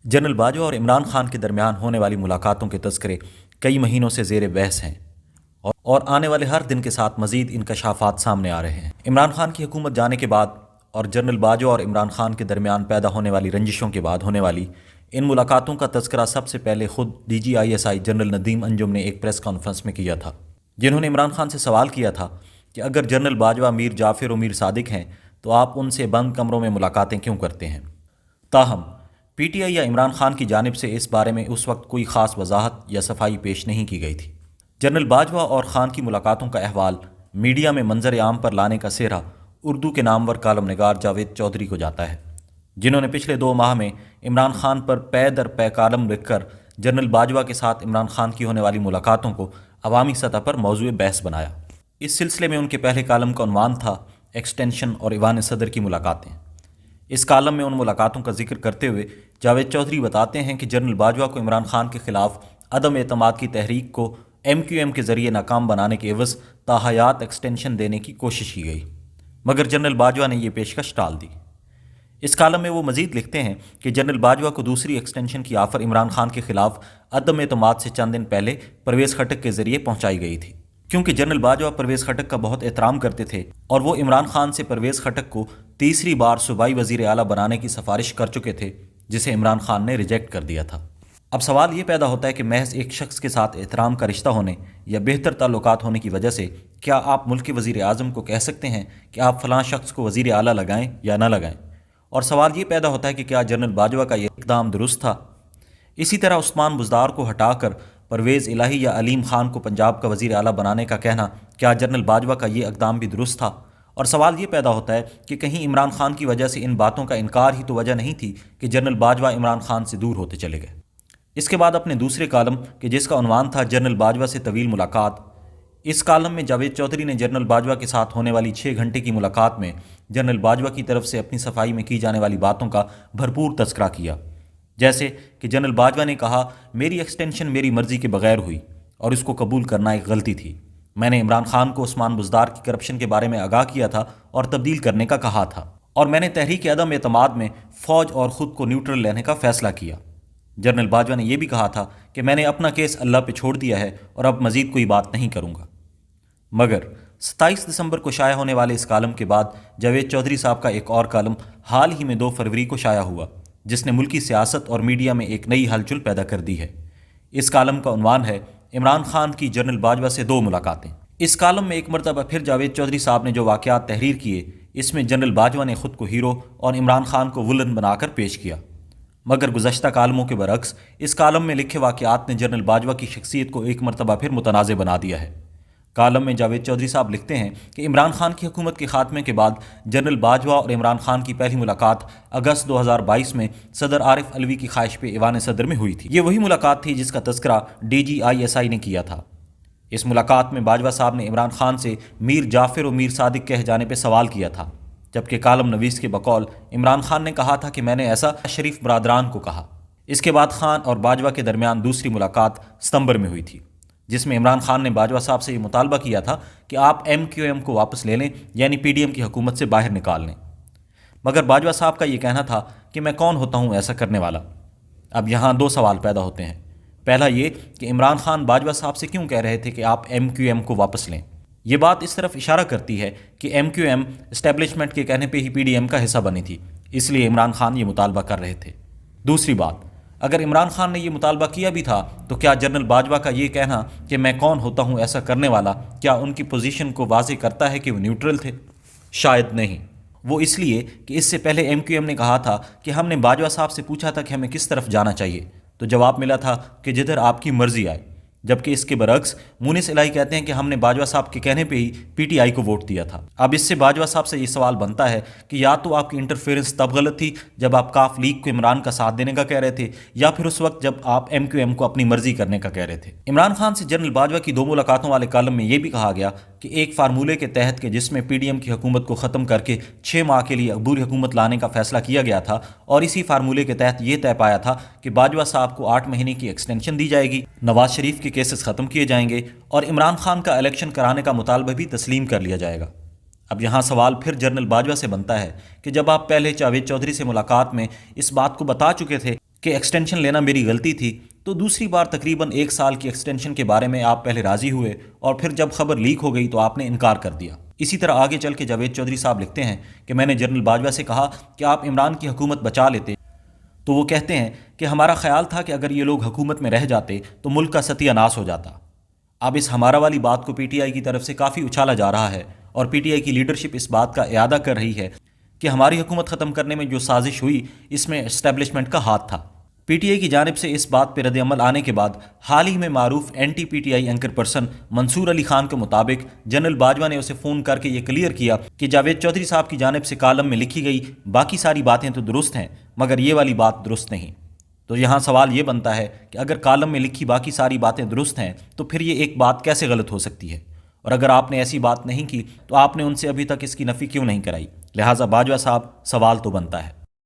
General Bajwa اور عمران خان کے درمیان ہونے والی ملاقاتوں کے تذکرے کئی مہینوں سے زیر بحث ہیں اور آنے والے ہر دن کے ساتھ مزید انکشافات سامنے آ رہے ہیں۔ عمران خان کی حکومت جانے کے بعد اور جنرل باجوہ اور عمران خان کے درمیان پیدا ہونے والی رنجشوں کے بعد ہونے والی ان ملاقاتوں کا تذکرہ سب سے پہلے خود DGISI جنرل ندیم انجم نے ایک پریس کانفرنس میں کیا تھا، جنہوں نے عمران خان سے سوال کیا تھا کہ اگر جنرل باجوہ میر جعفر و میر صادق ہیں تو آپ ان سے بند کمروں میں ملاقاتیں کیوں کرتے ہیں؟ تاہم PTI یا عمران خان کی جانب سے اس بارے میں اس وقت کوئی خاص وضاحت یا صفائی پیش نہیں کی گئی تھی۔ جنرل باجوہ اور خان کی ملاقاتوں کا احوال میڈیا میں منظر عام پر لانے کا سہرا اردو کے نامور کالم نگار جاوید چودھری کو جاتا ہے، جنہوں نے پچھلے 2 ماہ میں عمران خان پر پے در پے کالم لکھ کر جنرل باجوہ کے ساتھ عمران خان کی ہونے والی ملاقاتوں کو عوامی سطح پر موضوع بحث بنایا۔ اس سلسلے میں ان کے پہلے کالم کا عنوان تھا ایکسٹینشن اور ایوان صدر کی ملاقاتیں۔ اس کالم میں ان ملاقاتوں کا ذکر کرتے ہوئے جاوید چودھری بتاتے ہیں کہ جنرل باجوہ کو عمران خان کے خلاف عدم اعتماد کی تحریک کو MQM کے ذریعے ناکام بنانے کے عوض تاحیات ایکسٹینشن دینے کی کوشش کی گئی، مگر جنرل باجوہ نے یہ پیشکش ٹال دی۔ اس کالم میں وہ مزید لکھتے ہیں کہ جنرل باجوہ کو دوسری ایکسٹینشن کی آفر عمران خان کے خلاف عدم اعتماد سے چند دن پہلے پرویز خٹک کے ذریعے پہنچائی گئی تھی، کیونکہ جنرل باجوہ پرویز خٹک کا بہت احترام کرتے تھے اور وہ عمران خان سے پرویز خٹک کو تیسری بار صوبائی وزیر اعلیٰ بنانے کی سفارش کر چکے تھے، جسے عمران خان نے ریجیکٹ کر دیا تھا۔ اب سوال یہ پیدا ہوتا ہے کہ محض ایک شخص کے ساتھ احترام کا رشتہ ہونے یا بہتر تعلقات ہونے کی وجہ سے کیا آپ ملک کے وزیر اعظم کو کہہ سکتے ہیں کہ آپ فلاں شخص کو وزیر اعلیٰ لگائیں یا نہ لگائیں؟ اور سوال یہ پیدا ہوتا ہے کہ کیا جنرل باجوہ کا یہ اقدام درست تھا؟ اسی طرح عثمان بزدار کو ہٹا کر پرویز الہی یا علیم خان کو پنجاب کا وزیر اعلیٰ بنانے کا کہنا، کیا جنرل باجوہ کا یہ اقدام بھی درست تھا؟ اور سوال یہ پیدا ہوتا ہے کہ کہیں عمران خان کی وجہ سے ان باتوں کا انکار ہی تو وجہ نہیں تھی کہ جنرل باجوہ عمران خان سے دور ہوتے چلے گئے۔ اس کے بعد اپنے دوسرے کالم کہ جس کا عنوان تھا جنرل باجوہ سے طویل ملاقات، اس کالم میں جاوید چودھری نے جنرل باجوہ کے ساتھ ہونے والی 6 گھنٹے کی ملاقات میں جنرل باجوہ کی طرف سے اپنی صفائی میں کی جانے والی باتوں کا بھرپور تذکرہ کیا، جیسے کہ جنرل باجوہ نے کہا میری ایکسٹینشن میری مرضی کے بغیر ہوئی اور اس کو قبول کرنا ایک غلطی تھی۔ میں نے عمران خان کو عثمان بزدار کی کرپشن کے بارے میں آگاہ کیا تھا اور تبدیل کرنے کا کہا تھا، اور میں نے تحریک عدم اعتماد میں فوج اور خود کو نیوٹرل لینے کا فیصلہ کیا۔ جنرل باجوہ نے یہ بھی کہا تھا کہ میں نے اپنا کیس اللہ پہ چھوڑ دیا ہے اور اب مزید کوئی بات نہیں کروں گا۔ مگر 27 دسمبر کو شائع ہونے والے اس کالم کے بعد جاوید چودھری صاحب کا ایک اور کالم حال ہی میں 2 فروری کو شائع ہوا، جس نے ملکی سیاست اور میڈیا میں ایک نئی ہلچل پیدا کر دی ہے۔ اس کالم کا عنوان ہے عمران خان کی جنرل باجوہ سے 2 ملاقاتیں۔ اس کالم میں ایک مرتبہ پھر جاوید چودھری صاحب نے جو واقعات تحریر کیے، اس میں جنرل باجوہ نے خود کو ہیرو اور عمران خان کو ولن بنا کر پیش کیا، مگر گزشتہ کالموں کے برعکس اس کالم میں لکھے واقعات نے جنرل باجوہ کی شخصیت کو ایک مرتبہ پھر متنازع بنا دیا ہے۔ کالم میں جاوید چودھری صاحب لکھتے ہیں کہ عمران خان کی حکومت کے خاتمے کے بعد جنرل باجوہ اور عمران خان کی پہلی ملاقات اگست 2022 میں صدر عارف علوی کی خواہش پہ ایوان صدر میں ہوئی تھی۔ یہ وہی ملاقات تھی جس کا تذکرہ DGISI نے کیا تھا۔ اس ملاقات میں باجوہ صاحب نے عمران خان سے میر جعفر و میر صادق کہے جانے پہ سوال کیا تھا، جبکہ کالم نویس کے بقول عمران خان نے کہا تھا کہ میں نے ایسا شریف برادران کو کہا۔ اس کے بعد خان اور باجوہ کے درمیان دوسری ملاقات ستمبر میں ہوئی تھی، جس میں عمران خان نے باجوہ صاحب سے یہ مطالبہ کیا تھا کہ آپ MQM کو واپس لے لیں، یعنی PDM کی حکومت سے باہر نکال لیں، مگر باجوہ صاحب کا یہ کہنا تھا کہ میں کون ہوتا ہوں ایسا کرنے والا۔ اب یہاں 2 سوال پیدا ہوتے ہیں۔ پہلا یہ کہ عمران خان باجوہ صاحب سے کیوں کہہ رہے تھے کہ آپ MQM کو واپس لیں؟ یہ بات اس طرف اشارہ کرتی ہے کہ MQM اسٹیبلشمنٹ کے کہنے پہ ہی PDM کا حصہ بنی تھی، اس لیے عمران خان یہ مطالبہ کر رہے تھے۔ دوسری بات، اگر عمران خان نے یہ مطالبہ کیا بھی تھا تو کیا جنرل باجوہ کا یہ کہنا کہ میں کون ہوتا ہوں ایسا کرنے والا، کیا ان کی پوزیشن کو واضح کرتا ہے کہ وہ نیوٹرل تھے؟ شاید نہیں۔ وہ اس لیے کہ اس سے پہلے MQM نے کہا تھا کہ ہم نے باجوہ صاحب سے پوچھا تھا کہ ہمیں کس طرف جانا چاہیے، تو جواب ملا تھا کہ جدھر آپ کی مرضی آئے، جبکہ اس کے برعکس مونس الہی کہتے ہیں کہ ہم نے باجوہ صاحب کے کہنے پہ ہی PTI کو ووٹ دیا تھا۔ اب اس سے باجوہ صاحب سے یہ سوال بنتا ہے کہ یا تو آپ کی انٹرفیئرنس تب غلط تھی جب آپ کاف لیگ کو عمران کا ساتھ دینے کا کہہ رہے تھے، یا پھر اس وقت جب آپ MQM کو اپنی مرضی کرنے کا کہہ رہے تھے۔ عمران خان سے جنرل باجوہ کی 2 ملاقاتوں والے کالم میں یہ بھی کہا گیا کہ ایک فارمولے کے تحت کہ جس میں PDM کی حکومت کو ختم کر کے 6 ماہ کے لیے عبوری حکومت لانے کا فیصلہ کیا گیا تھا، اور اسی فارمولے کے تحت یہ طے پایا تھا کہ باجوہ صاحب کو 8 مہینے کی ایکسٹینشن دی جائے گی، نواز شریف کے کیسز ختم کیے جائیں گے اور عمران خان کا الیکشن کرانے کا مطالبہ بھی تسلیم کر لیا جائے گا۔ اب یہاں سوال پھر جنرل باجوہ سے بنتا ہے کہ جب آپ پہلے جاوید چودھری سے ملاقات میں اس بات کو بتا چکے تھے کہ ایکسٹینشن لینا میری غلطی تھی، تو دوسری بار تقریباً 1 سال کی ایکسٹینشن کے بارے میں آپ پہلے راضی ہوئے اور پھر جب خبر لیک ہو گئی تو آپ نے انکار کر دیا۔ اسی طرح آگے چل کے جاوید چودھری صاحب لکھتے ہیں کہ میں نے جنرل باجوہ سے کہا کہ آپ عمران کی حکومت بچا لیتے، تو وہ کہتے ہیں کہ ہمارا خیال تھا کہ اگر یہ لوگ حکومت میں رہ جاتے تو ملک کا ستیہ ناش ہو جاتا۔ اب اس ہمارا والی بات کو پی ٹی آئی کی طرف سے کافی اچھالا جا رہا ہے اور پی ٹی آئی کی لیڈرشپ اس بات کا اعادہ کر رہی ہے کہ ہماری حکومت ختم کرنے میں جو سازش ہوئی اس میں اسٹیبلشمنٹ کا ہاتھ تھا۔ پی ٹی آئی کی جانب سے اس بات پہ رد عمل آنے کے بعد حال ہی میں معروف anti P T I anchor person Mansoor Ali Khan کے مطابق جنرل باجوہ نے اسے فون کر کے یہ کلیئر کیا کہ جاوید چودھری صاحب کی جانب سے کالم میں لکھی گئی باقی ساری باتیں تو درست ہیں مگر یہ والی بات درست نہیں۔ تو یہاں سوال یہ بنتا ہے کہ اگر کالم میں لکھی باقی ساری باتیں درست ہیں تو پھر یہ ایک بات کیسے غلط ہو سکتی ہے؟ اور اگر آپ نے ایسی بات نہیں کی تو آپ نے ان سے ابھی تک اس کی نفی کیوں نہیں کرائی؟ لہٰذا باجوہ صاحب، سوال تو بنتا ہے۔